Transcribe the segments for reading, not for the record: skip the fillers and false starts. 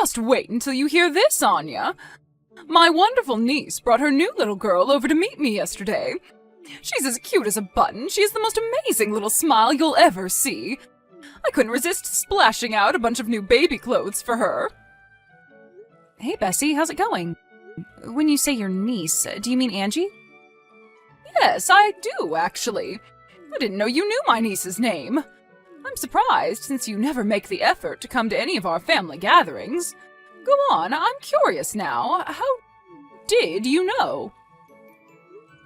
just wait until you hear this, Anya. My wonderful niece brought her new little girl over to meet me yesterday. She's as cute as a button. She has the most amazing little smile you'll ever see. I couldn't resist splashing out a bunch of new baby clothes for her. Hey, Bessie, how's it going? When you say your niece, do you mean Angie? Yes, I do, actually. I didn't know you knew my niece's name. I'm surprised, since you never make the effort to come to any of our family gatherings. Go on, I'm curious now. How did you know?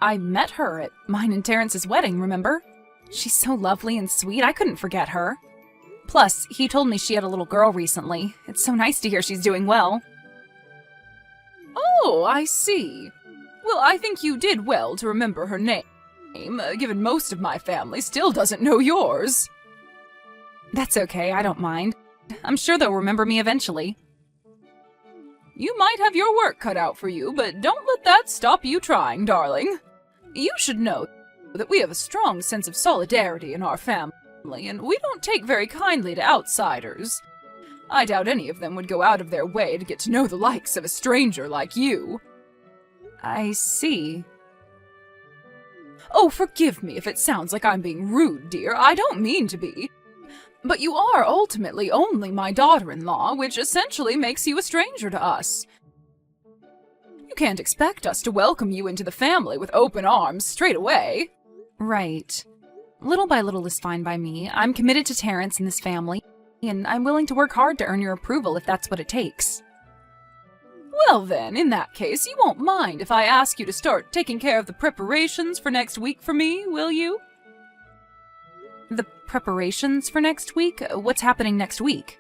I met her at mine and Terrence's wedding, remember? She's so lovely and sweet, I couldn't forget her. Plus, he told me she had a little girl recently. It's so nice to hear she's doing well. Oh, I see. Well, I think you did well to remember her name, given most of my family still doesn't know yours. That's okay, I don't mind. I'm sure they'll remember me eventually. You might have your work cut out for you, but don't let that stop you trying, darling. You should know that we have a strong sense of solidarity in our family, and we don't take very kindly to outsiders. I doubt any of them would go out of their way to get to know the likes of a stranger like you. I see. Oh, forgive me if it sounds like I'm being rude, dear. I don't mean to be. But you are ultimately only my daughter-in-law, which essentially makes you a stranger to us. You can't expect us to welcome you into the family with open arms straight away. Right. Little by little is fine by me. I'm committed to Terrence and this family, and I'm willing to work hard to earn your approval if that's what it takes. Well then, in that case, you won't mind if I ask you to start taking care of the preparations for next week for me, will you? The preparations for next week? What's happening next week?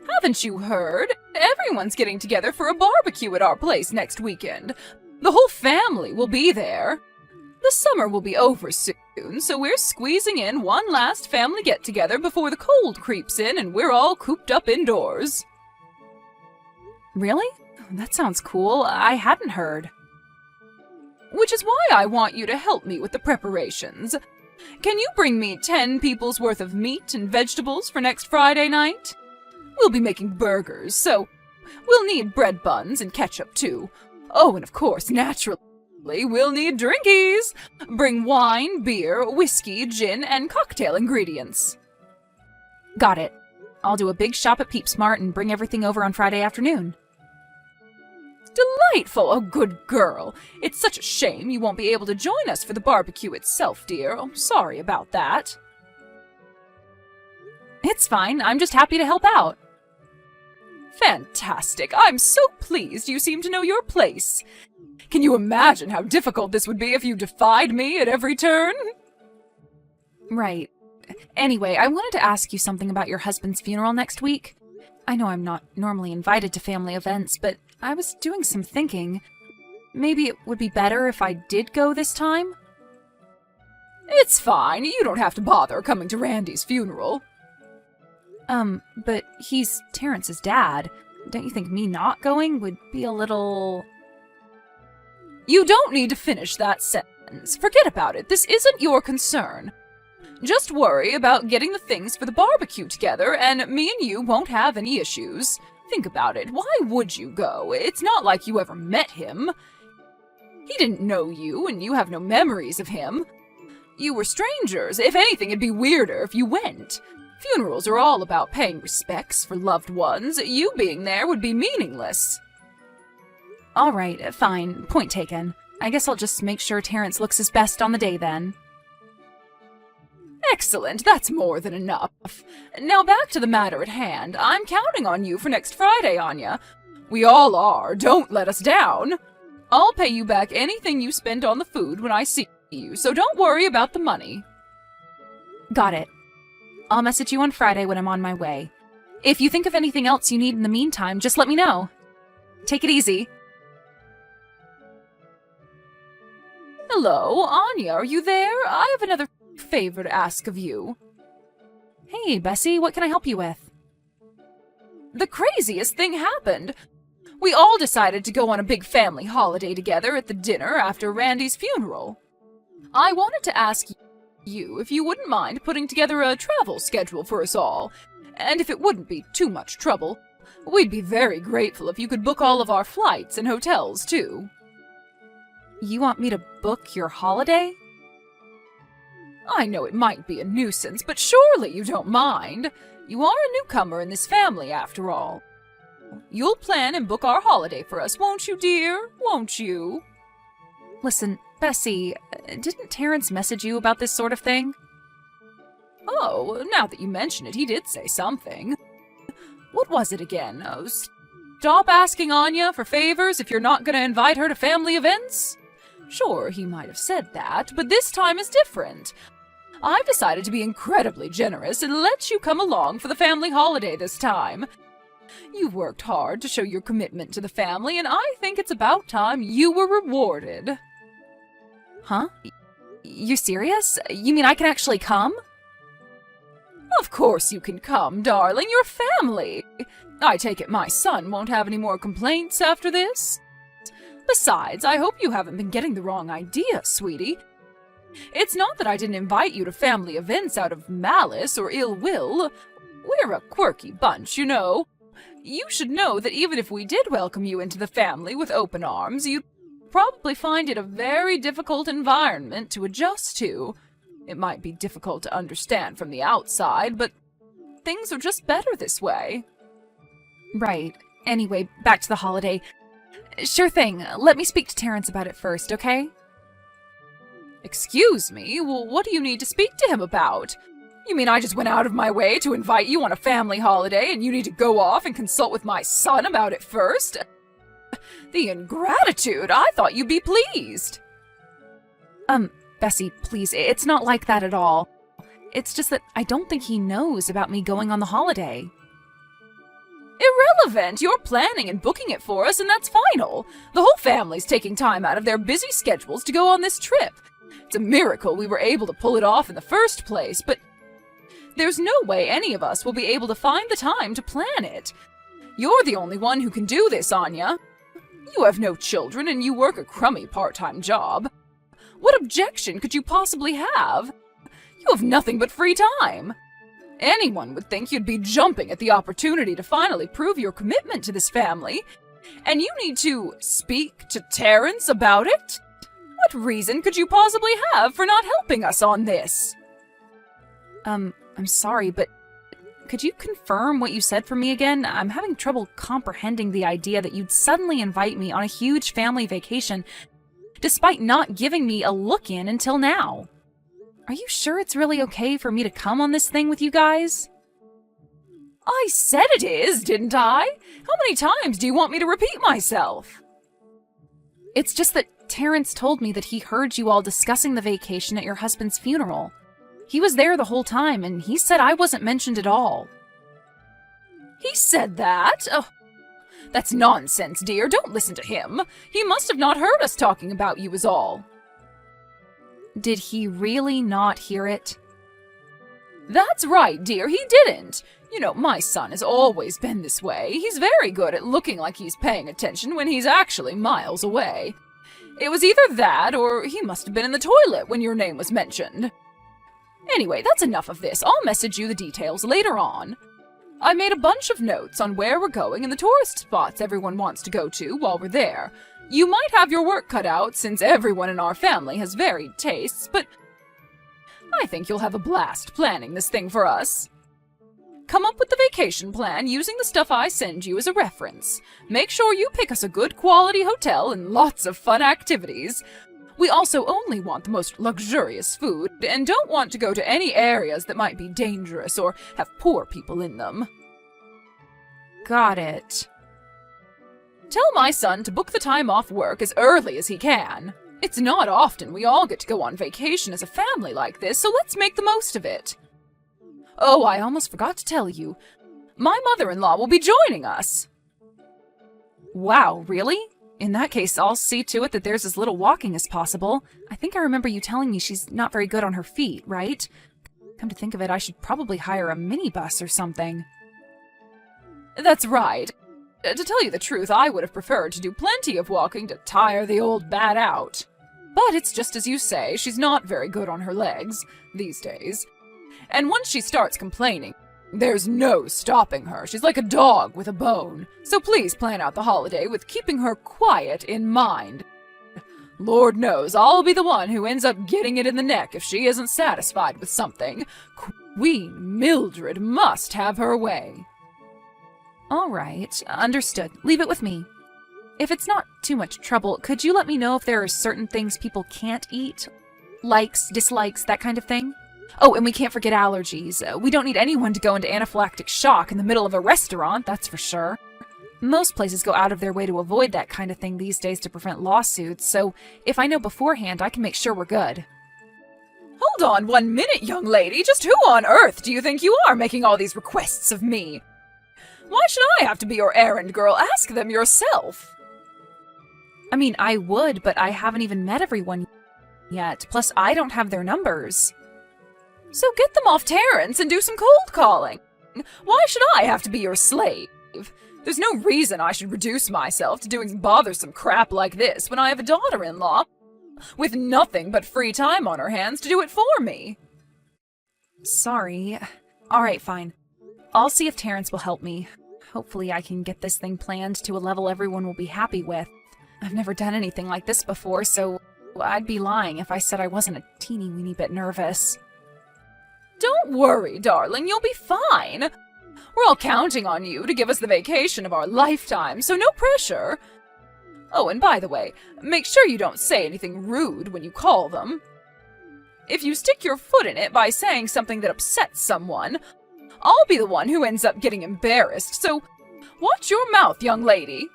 Haven't you heard? Everyone's getting together for a barbecue at our place next weekend. The whole family will be there. The summer will be over soon, so we're squeezing in one last family get-together before the cold creeps in and we're all cooped up indoors. Really? That sounds cool. I hadn't heard. Which is why I want you to help me with the preparations. Can you bring me 10 people's worth of meat and vegetables for next Friday night? We'll be making burgers, so we'll need bread buns and ketchup too. Oh, and of course, naturally, we'll need drinkies. Bring wine, beer, whiskey, gin, and cocktail ingredients. Got it. I'll do a big shop at PeepSmart and bring everything over on Friday afternoon. Delightful! Oh, good girl. It's such a shame you won't be able to join us for the barbecue itself, dear. I'm sorry about that. It's fine. I'm just happy to help out. Fantastic. I'm so pleased you seem to know your place. Can you imagine how difficult this would be if you defied me at every turn? Right. Anyway, I wanted to ask you something about your husband's funeral next week. I know I'm not normally invited to family events, but I was doing some thinking. Maybe it would be better if I did go this time? It's fine. You don't have to bother coming to Randy's funeral. But he's Terrence's dad. Don't you think me not going would be a little... You don't need to finish that sentence. Forget about it. This isn't your concern. Just worry about getting the things for the barbecue together, and me and you won't have any issues. Think about it. Why would you go? It's not like you ever met him. He didn't know you, and you have no memories of him. You were strangers. If anything, it'd be weirder if you went. Funerals are all about paying respects for loved ones. You being there would be meaningless. All right, fine. Point taken. I guess I'll just make sure Terrence looks his best on the day then. Excellent, that's more than enough. Now back to the matter at hand. I'm counting on you for next Friday, Anya. We all are. Don't let us down. I'll pay you back anything you spent on the food when I see you, so don't worry about the money. Got it. I'll message you on Friday when I'm on my way. If you think of anything else you need in the meantime, just let me know. Take it easy. Hello, Anya, are you there? I have another favor to ask of you. Hey, Bessie, what can I help you with? The craziest thing happened. We all decided to go on a big family holiday together at the dinner after Randy's funeral. I wanted to ask you if you wouldn't mind putting together a travel schedule for us all, and if it wouldn't be too much trouble, We'd be very grateful if you could book all of our flights and hotels, too. You want me to book your holiday? I know it might be a nuisance, but surely you don't mind. You are a newcomer in this family, after all. You'll plan and book our holiday for us, won't you, dear? Won't you? Listen, Bessie, didn't Terrence message you about this sort of thing? Oh, now that you mention it, he did say something. What was it again? Oh, stop asking Anya for favors if you're not going to invite her to family events? Sure, he might have said that, but this time is different. I've decided to be incredibly generous and let you come along for the family holiday this time. You've worked hard to show your commitment to the family, and I think it's about time you were rewarded. Huh? You serious? You mean I can actually come? Of course you can come, darling. You're family. I take it my son won't have any more complaints after this? Besides, I hope you haven't been getting the wrong idea, sweetie. It's not that I didn't invite you to family events out of malice or ill will. We're a quirky bunch, you know. You should know that even if we did welcome you into the family with open arms, you'd probably find it a very difficult environment to adjust to. It might be difficult to understand from the outside, but things are just better this way. Right. Anyway, back to the holiday. Sure thing. Let me speak to Terrence about it first, okay? Excuse me? Well, what do you need to speak to him about? You mean I just went out of my way to invite you on a family holiday and you need to go off and consult with my son about it first? The ingratitude! I thought you'd be pleased. Bessie, please, it's not like that at all. It's just that I don't think he knows about me going on the holiday. Irrelevant! You're planning and booking it for us, and that's final. The whole family's taking time out of their busy schedules to go on this trip. It's a miracle we were able to pull it off in the first place, but there's no way any of us will be able to find the time to plan it. You're the only one who can do this, Anya. You have no children, and you work a crummy part-time job. What objection could you possibly have? You have nothing but free time. Anyone would think you'd be jumping at the opportunity to finally prove your commitment to this family, and you need to speak to Terrence about it? What reason could you possibly have for not helping us on this? I'm sorry, but could you confirm what you said for me again? I'm having trouble comprehending the idea that you'd suddenly invite me on a huge family vacation despite not giving me a look-in until now. Are you sure it's really okay for me to come on this thing with you guys? I said it is, didn't I? How many times do you want me to repeat myself? It's just that Terrence told me that he heard you all discussing the vacation at your husband's funeral. He was there the whole time, and he said I wasn't mentioned at all. He said that? Oh, that's nonsense, dear. Don't listen to him. He must have not heard us talking about you is all. Did he really not hear it? That's right, dear. He didn't. You know, my son has always been this way. He's very good at looking like he's paying attention when he's actually miles away. It was either that, or he must have been in the toilet when your name was mentioned. Anyway, that's enough of this. I'll message you the details later on. I made a bunch of notes on where we're going and the tourist spots everyone wants to go to while we're there. You might have your work cut out since everyone in our family has varied tastes, but I think you'll have a blast planning this thing for us. Come up with the vacation plan using the stuff I send you as a reference. Make sure you pick us a good quality hotel and lots of fun activities. We also only want the most luxurious food and don't want to go to any areas that might be dangerous or have poor people in them. Got it. Tell my son to book the time off work as early as he can. It's not often we all get to go on vacation as a family like this, so let's make the most of it. Oh, I almost forgot to tell you. My mother-in-law will be joining us. Wow, really? In that case, I'll see to it that there's as little walking as possible. I think I remember you telling me she's not very good on her feet, right? Come to think of it, I should probably hire a minibus or something. That's right. To tell you the truth, I would have preferred to do plenty of walking to tire the old bat out. But it's just as you say, she's not very good on her legs these days. And once she starts complaining, There's no stopping her. She's like a dog with a bone. So please plan out the holiday with keeping her quiet in mind. Lord knows I'll be the one who ends up getting it in the neck if she isn't satisfied with something. Queen Mildred must have her way. All right, understood. Leave it with me. If it's not too much trouble, could you let me know if there are certain things people can't eat? Likes, dislikes, that kind of thing? Oh, and we can't forget allergies. We don't need anyone to go into anaphylactic shock in the middle of a restaurant, that's for sure. Most places go out of their way to avoid that kind of thing these days to prevent lawsuits, so if I know beforehand, I can make sure we're good. Hold on 1 minute, young lady. Just who on earth do you think you are making all these requests of me? Why should I have to be your errand girl? Ask them yourself. I mean, I would, but I haven't even met everyone yet. Plus, I don't have their numbers. So get them off Terrence and do some cold calling. Why should I have to be your slave? There's no reason I should reduce myself to doing bothersome crap like this when I have a daughter-in-law with nothing but free time on her hands to do it for me. Sorry. Alright, fine. I'll see if Terrence will help me. Hopefully I can get this thing planned to a level everyone will be happy with. I've never done anything like this before, so I'd be lying if I said I wasn't a teeny-weeny bit nervous. Don't worry, darling, you'll be fine. We're all counting on you to give us the vacation of our lifetime, so no pressure. Oh, and by the way, make sure you don't say anything rude when you call them. If you stick your foot in it by saying something that upsets someone, I'll be the one who ends up getting embarrassed, so watch your mouth, young lady.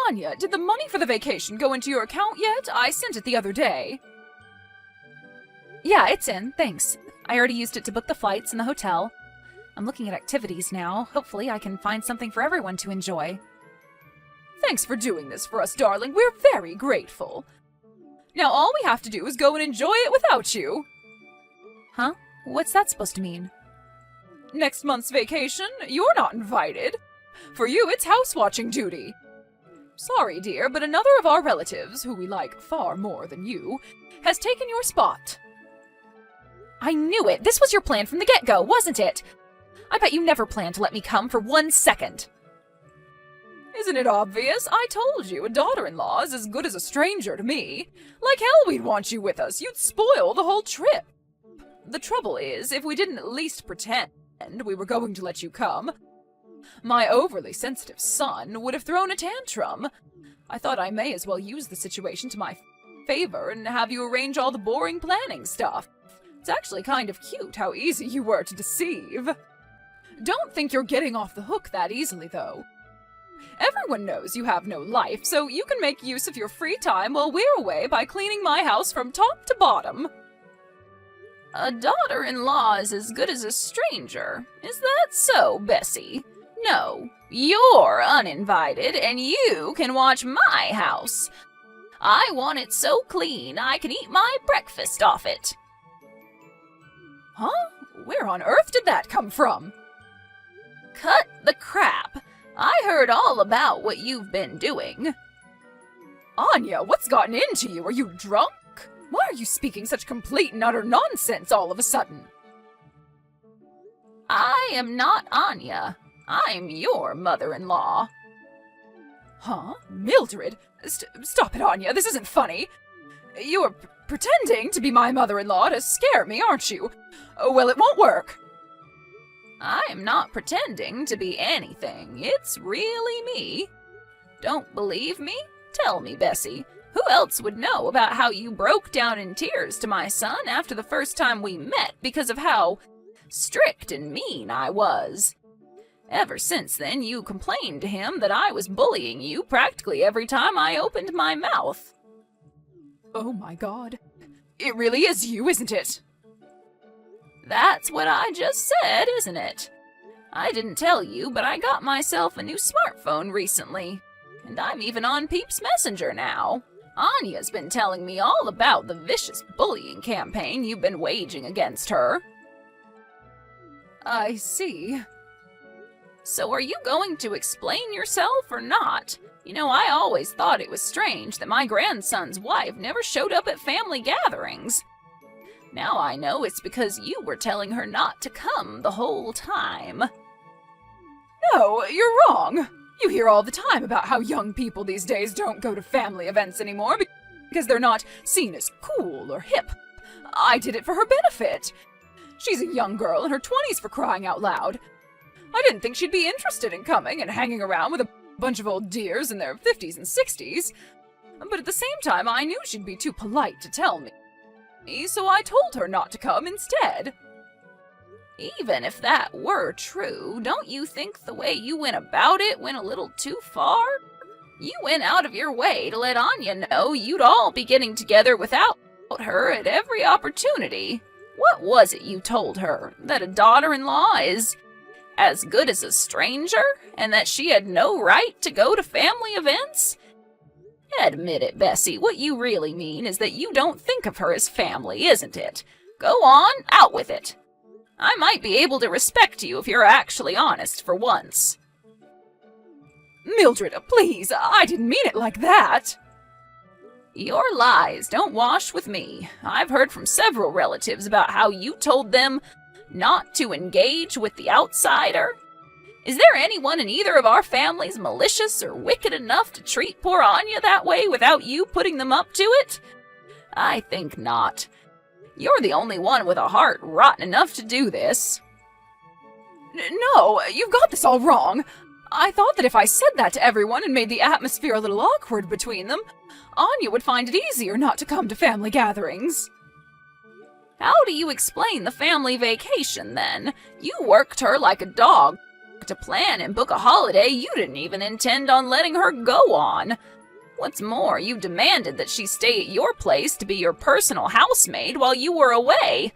Anya, did the money for the vacation go into your account yet? I sent it the other day. Yeah, it's in, thanks. I already used it to book the flights and the hotel. I'm looking at activities now. Hopefully I can find something for everyone to enjoy. Thanks for doing this for us, darling. We're very grateful. Now all we have to do is go and enjoy it without you. Huh? What's that supposed to mean? Next month's vacation, you're not invited. For you, it's house-watching duty. Sorry, dear, but another of our relatives, who we like far more than you, has taken your spot. I knew it! This was your plan from the get-go, wasn't it? I bet you never planned to let me come for 1 second. Isn't it obvious? I told you, a daughter-in-law is as good as a stranger to me. Like hell we'd want you with us. You'd spoil the whole trip. The trouble is, if we didn't at least pretend we were going to let you come, my overly sensitive son would have thrown a tantrum. I thought I may as well use the situation to my favor and have you arrange all the boring planning stuff. It's actually kind of cute how easy you were to deceive. Don't think you're getting off the hook that easily, though. Everyone knows you have no life, so you can make use of your free time while we're away by cleaning my house from top to bottom. A daughter-in-law is as good as a stranger. Is that so, Bessie? No, you're uninvited, and you can watch my house. I want it so clean I can eat my breakfast off it. Huh? Where on earth did that come from? Cut the crap. I heard all about what you've been doing. Anya, what's gotten into you? Are you drunk? Why are you speaking such complete and utter nonsense all of a sudden? I am not Anya. I'm your mother-in-law. Huh? Mildred? Stop it, Anya. This isn't funny. You're pretending to be my mother-in-law to scare me, aren't you? Well, it won't work. I'm not pretending to be anything. It's really me. Don't believe me? Tell me, Bessie. Who else would know about how you broke down in tears to my son after the first time we met because of how strict and mean I was? Ever since then, you complained to him that I was bullying you practically every time I opened my mouth. Oh my God. It really is you, isn't it? That's what I just said, isn't it? I didn't tell you, but I got myself a new smartphone recently. And I'm even on Peeps Messenger now. Anya's been telling me all about the vicious bullying campaign you've been waging against her. I see. So are you going to explain yourself or not? You know, I always thought it was strange that my grandson's wife never showed up at family gatherings. Now I know it's because you were telling her not to come the whole time. No, you're wrong. You hear all the time about how young people these days don't go to family events anymore because they're not seen as cool or hip. I did it for her benefit. She's a young girl in her 20s, for crying out loud. I didn't think she'd be interested in coming and hanging around with a bunch of old dears in their 50s and 60s. But at the same time, I knew she'd be too polite to tell me, so I told her not to come instead. Even if that were true, don't you think the way you went about it went a little too far? You went out of your way to let Anya know you'd all be getting together without her at every opportunity. What was it you told her? That a daughter-in-law is as good as a stranger, and that she had no right to go to family events? Admit it, Bessie. What you really mean is that you don't think of her as family, isn't it? Go on, out with it. I might be able to respect you if you're actually honest for once. Mildred, please, I didn't mean it like that. Your lies don't wash with me. I've heard from several relatives about how you told them not to engage with the outsider. Is there anyone in either of our families malicious or wicked enough to treat poor Anya that way without you putting them up to it? I think not. You're the only one with a heart rotten enough to do this. No, you've got this all wrong. I thought that if I said that to everyone and made the atmosphere a little awkward between them, Anya would find it easier not to come to family gatherings. How do you explain the family vacation, then? You worked her like a dog to plan and book a holiday you didn't even intend on letting her go on. What's more, you demanded that she stay at your place to be your personal housemaid while you were away.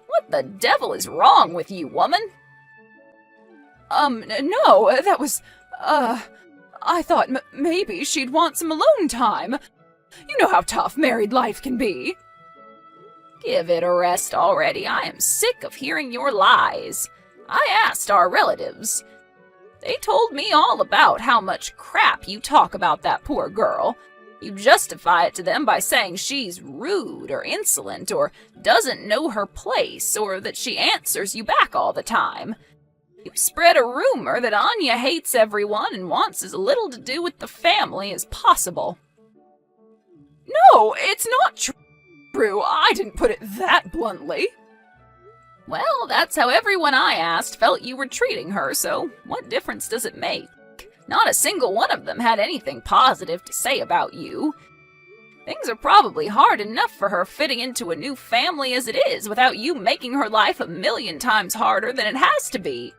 What the devil is wrong with you, woman? No, that was, I thought maybe she'd want some alone time. You know how tough married life can be. Give it a rest already. I am sick of hearing your lies. I asked our relatives. They told me all about how much crap you talk about that poor girl. You justify it to them by saying she's rude or insolent or doesn't know her place or that she answers you back all the time. You spread a rumor that Anya hates everyone and wants as little to do with the family as possible. No, it's not true. I didn't put it that bluntly. Well, that's how everyone I asked felt you were treating her, so what difference does it make? Not a single one of them had anything positive to say about you. Things are probably hard enough for her fitting into a new family as it is without you making her life 1,000,000 times harder than it has to be.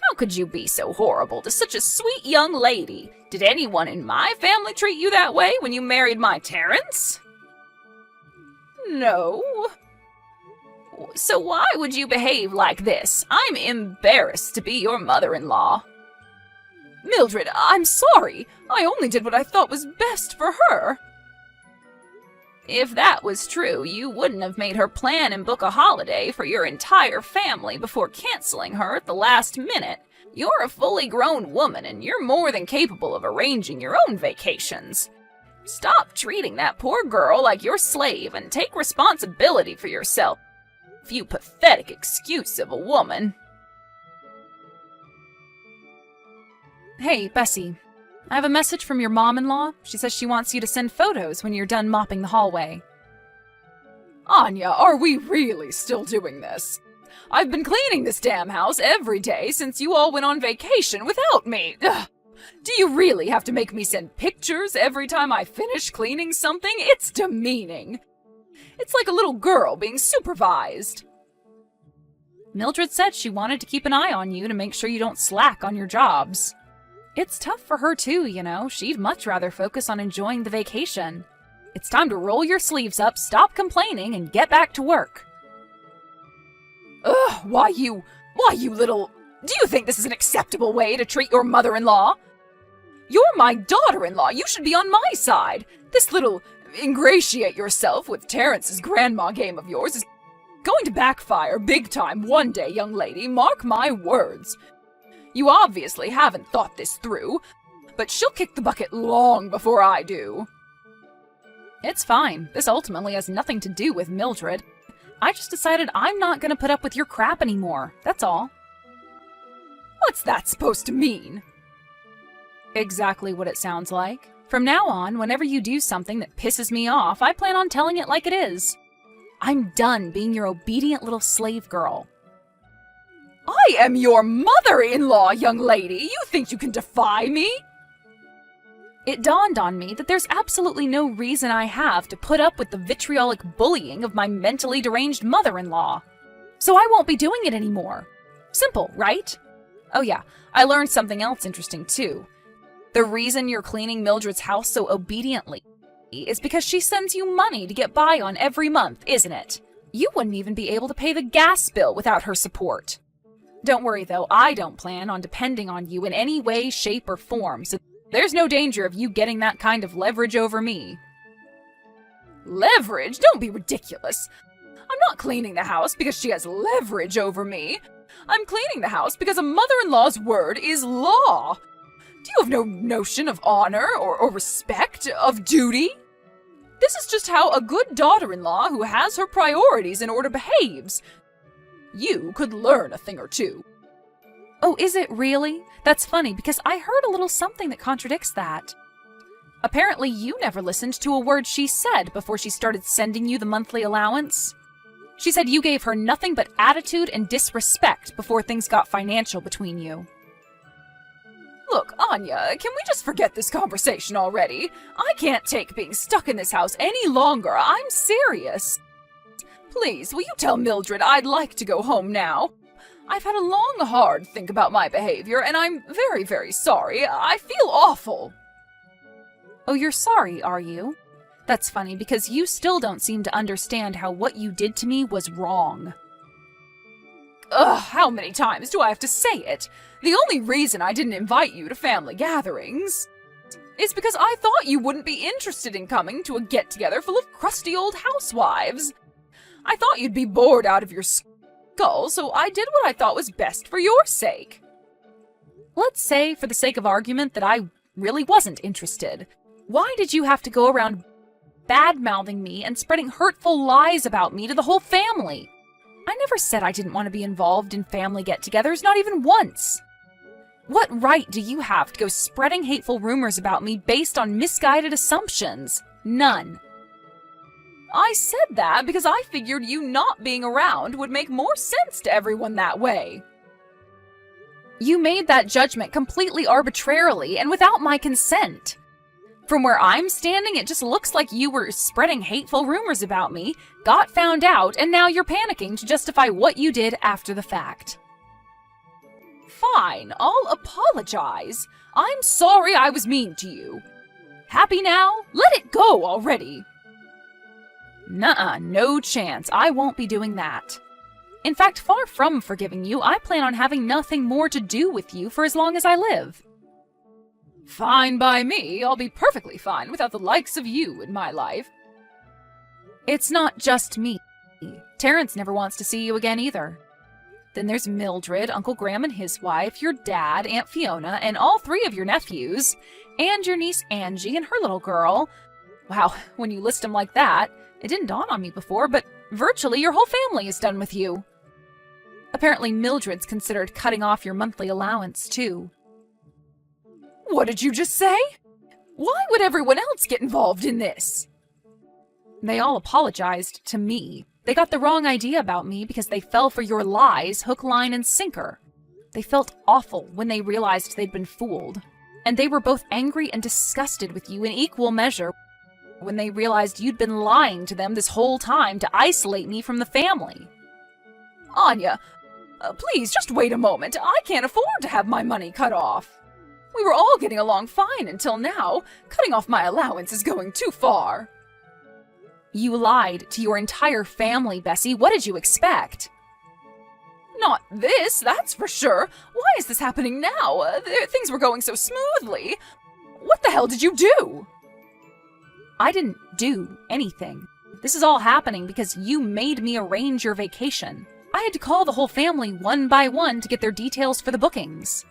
How could you be so horrible to such a sweet young lady? Did anyone in my family treat you that way when you married my Terence? No. So why would you behave like this? I'm embarrassed to be your mother-in-law. Mildred, I'm sorry. I only did what I thought was best for her. If that was true, you wouldn't have made her plan and book a holiday for your entire family before canceling her at the last minute. You're a fully grown woman, and you're more than capable of arranging your own vacations. Stop treating that poor girl like your slave and take responsibility for yourself, you pathetic excuse of a woman. Hey, Bessie. I have a message from your mom-in-law. She says she wants you to send photos when you're done mopping the hallway. Anya, are we really still doing this? I've been cleaning this damn house every day since you all went on vacation without me. Ugh. Do you really have to make me send pictures every time I finish cleaning something? It's demeaning. It's like a little girl being supervised. Mildred said she wanted to keep an eye on you to make sure you don't slack on your jobs. It's tough for her too, you know. She'd much rather focus on enjoying the vacation. It's time to roll your sleeves up, stop complaining, and get back to work. Ugh, why you little... Do you think this is an acceptable way to treat your mother-in-law? You're my daughter-in-law. You should be on my side. This little ingratiate yourself with Terrence's grandma game of yours is going to backfire big time one day, young lady. Mark my words. You obviously haven't thought this through, but she'll kick the bucket long before I do. It's fine. This ultimately has nothing to do with Mildred. I just decided I'm not going to put up with your crap anymore. That's all. What's that supposed to mean? Exactly what it sounds like. From now on, whenever you do something that pisses me off, I plan on telling it like it is. I'm done being your obedient little slave girl. I am your mother-in-law, young lady. You think you can defy me? It dawned on me that there's absolutely no reason I have to put up with the vitriolic bullying of my mentally deranged mother-in-law. So I won't be doing it anymore. Simple, right? Oh yeah, I learned something else interesting too. The reason you're cleaning Mildred's house so obediently is because she sends you money to get by on every month, isn't it? You wouldn't even be able to pay the gas bill without her support. Don't worry though, I don't plan on depending on you in any way, shape, or form, so there's no danger of you getting that kind of leverage over me. Leverage? Don't be ridiculous. I'm not cleaning the house because she has leverage over me. I'm cleaning the house because a mother-in-law's word is law. Do you have no notion of honor or respect, of duty? This is just how a good daughter-in-law who has her priorities in order behaves. You could learn a thing or two. Oh, is it really? That's funny because I heard a little something that contradicts that. Apparently you never listened to a word she said before she started sending you the monthly allowance. She said you gave her nothing but attitude and disrespect before things got financial between you. Look, Anya, can we just forget this conversation already? I can't take being stuck in this house any longer. I'm serious. Please, will you tell Mildred I'd like to go home now? I've had a long, hard think about my behavior, and I'm very, very sorry. I feel awful. Oh, you're sorry, are you? That's funny, because you still don't seem to understand how what you did to me was wrong. Ugh, how many times do I have to say it? The only reason I didn't invite you to family gatherings is because I thought you wouldn't be interested in coming to a get-together full of crusty old housewives. I thought you'd be bored out of your skull, so I did what I thought was best for your sake. Let's say, for the sake of argument, that I really wasn't interested. Why did you have to go around bad-mouthing me and spreading hurtful lies about me to the whole family? I never said I didn't want to be involved in family get-togethers, not even once. What right do you have to go spreading hateful rumors about me based on misguided assumptions? None. I said that because I figured you not being around would make more sense to everyone that way. You made that judgment completely arbitrarily and without my consent. From where I'm standing, it just looks like you were spreading hateful rumors about me, got found out, and now you're panicking to justify what you did after the fact. Fine, I'll apologize. I'm sorry I was mean to you. Happy now? Let it go already. Nuh-uh, no chance. I won't be doing that. In fact, far from forgiving you, I plan on having nothing more to do with you for as long as I live. Fine by me. I'll be perfectly fine without the likes of you in my life. It's not just me. Terrence never wants to see you again either. Then there's Mildred, Uncle Graham and his wife, your dad, Aunt Fiona, and all three of your nephews, and your niece Angie and her little girl. Wow, when you list them like that, it didn't dawn on me before, but virtually your whole family is done with you. Apparently Mildred's considered cutting off your monthly allowance, too. What did you just say? Why would everyone else get involved in this? They all apologized to me. They got the wrong idea about me because they fell for your lies, hook, line, and sinker. They felt awful when they realized they'd been fooled. And they were both angry and disgusted with you in equal measure when they realized you'd been lying to them this whole time to isolate me from the family. Anya, please just wait a moment. I can't afford to have my money cut off. We were all getting along fine until now. Cutting off my allowance is going too far. You lied to your entire family, Bessie. What did you expect? Not this, that's for sure. Why is this happening now? Things were going so smoothly. What the hell did you do? I didn't do anything. This is all happening because you made me arrange your vacation. I had to call the whole family one by one to get their details for the bookings.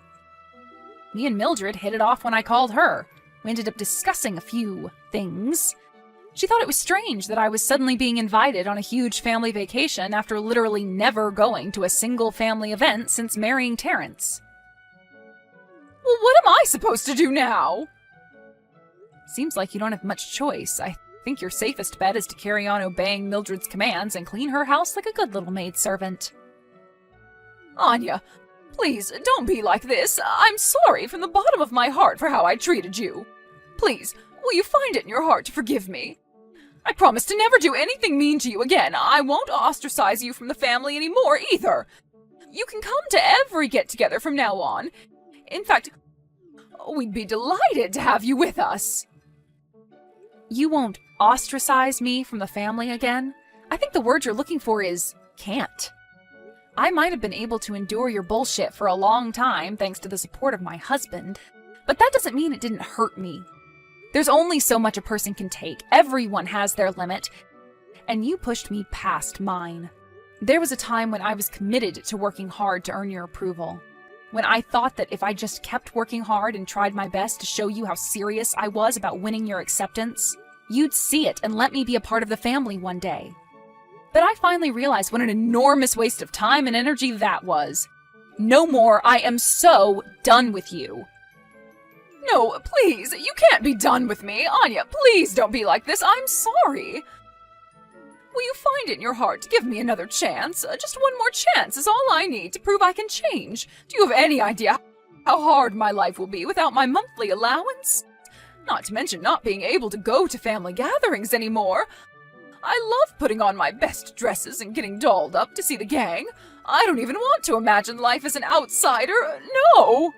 Me and Mildred hit it off when I called her. We ended up discussing a few things. She thought it was strange that I was suddenly being invited on a huge family vacation after literally never going to a single family event since marrying Terrence. Well, what am I supposed to do now? Seems like you don't have much choice. I think your safest bet is to carry on obeying Mildred's commands and clean her house like a good little maidservant. Anya, please, don't be like this. I'm sorry from the bottom of my heart for how I treated you. Please, will you find it in your heart to forgive me? I promise to never do anything mean to you again. I won't ostracize you from the family anymore, either. You can come to every get-together from now on. In fact, we'd be delighted to have you with us. You won't ostracize me from the family again? I think the word you're looking for is can't. I might have been able to endure your bullshit for a long time thanks to the support of my husband, but that doesn't mean it didn't hurt me. There's only so much a person can take. Everyone has their limit, and you pushed me past mine. There was a time when I was committed to working hard to earn your approval. When I thought that if I just kept working hard and tried my best to show you how serious I was about winning your acceptance, you'd see it and let me be a part of the family one day. But I finally realized what an enormous waste of time and energy that was. No more. I am so done with you. No, please, you can't be done with me. Anya, please don't be like this. I'm sorry. Will you find it in your heart to give me another chance? Just one more chance is all I need to prove I can change. Do you have any idea how hard my life will be without my monthly allowance? Not to mention not being able to go to family gatherings anymore. I love putting on my best dresses and getting dolled up to see the gang. I don't even want to imagine life as an outsider. No!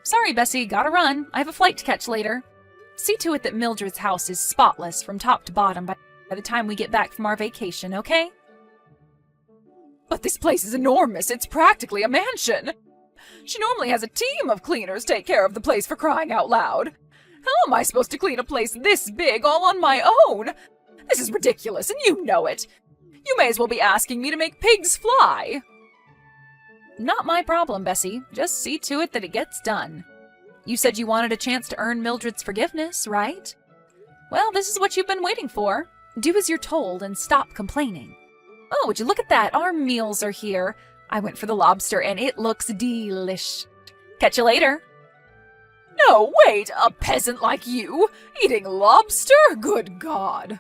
Sorry, Bessie, gotta run. I have a flight to catch later. See to it that Mildred's house is spotless from top to bottom by the time we get back from our vacation, okay? But this place is enormous. It's practically a mansion. She normally has a team of cleaners take care of the place, for crying out loud. How am I supposed to clean a place this big all on my own? This is ridiculous, and you know it. You may as well be asking me to make pigs fly. Not my problem, Bessie. Just see to it that it gets done. You said you wanted a chance to earn Mildred's forgiveness, right? Well, this is what you've been waiting for. Do as you're told and stop complaining. Oh, would you look at that? Our meals are here. I went for the lobster and it looks delish. Catch you later. No, wait, a peasant like you? Eating lobster? Good God.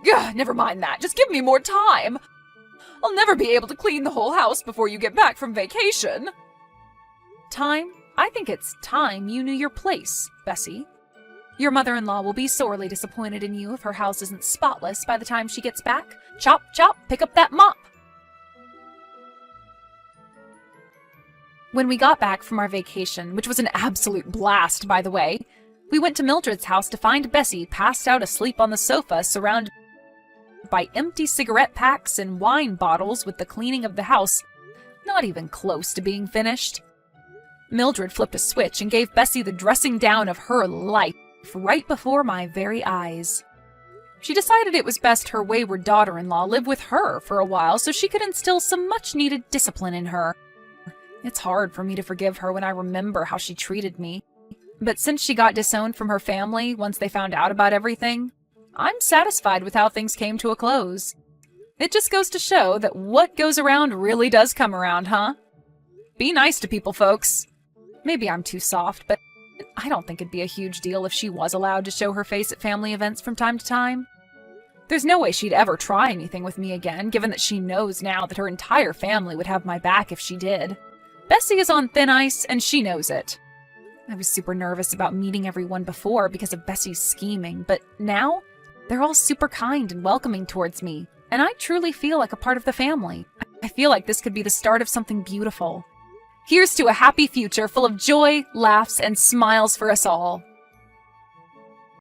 Gah, never mind that. Just give me more time. I'll never be able to clean the whole house before you get back from vacation. Time? I think it's time you knew your place, Bessie. Your mother-in-law will be sorely disappointed in you if her house isn't spotless by the time she gets back. Chop, chop, pick up that mop. When we got back from our vacation, which was an absolute blast, by the way, we went to Mildred's house to find Bessie passed out asleep on the sofa, surrounded by empty cigarette packs and wine bottles, with the cleaning of the house not even close to being finished. Mildred flipped a switch and gave Bessie the dressing down of her life right before my very eyes. She decided it was best her wayward daughter-in-law live with her for a while so she could instill some much-needed discipline in her. It's hard for me to forgive her when I remember how she treated me. But since she got disowned from her family once they found out about everything, I'm satisfied with how things came to a close. It just goes to show that what goes around really does come around, huh? Be nice to people, folks. Maybe I'm too soft, but I don't think it'd be a huge deal if she was allowed to show her face at family events from time to time. There's no way she'd ever try anything with me again, given that she knows now that her entire family would have my back if she did. Bessie is on thin ice, and she knows it. I was super nervous about meeting everyone before because of Bessie's scheming, but now they're all super kind and welcoming towards me, and I truly feel like a part of the family. I feel like this could be the start of something beautiful. Here's to a happy future full of joy, laughs, and smiles for us all.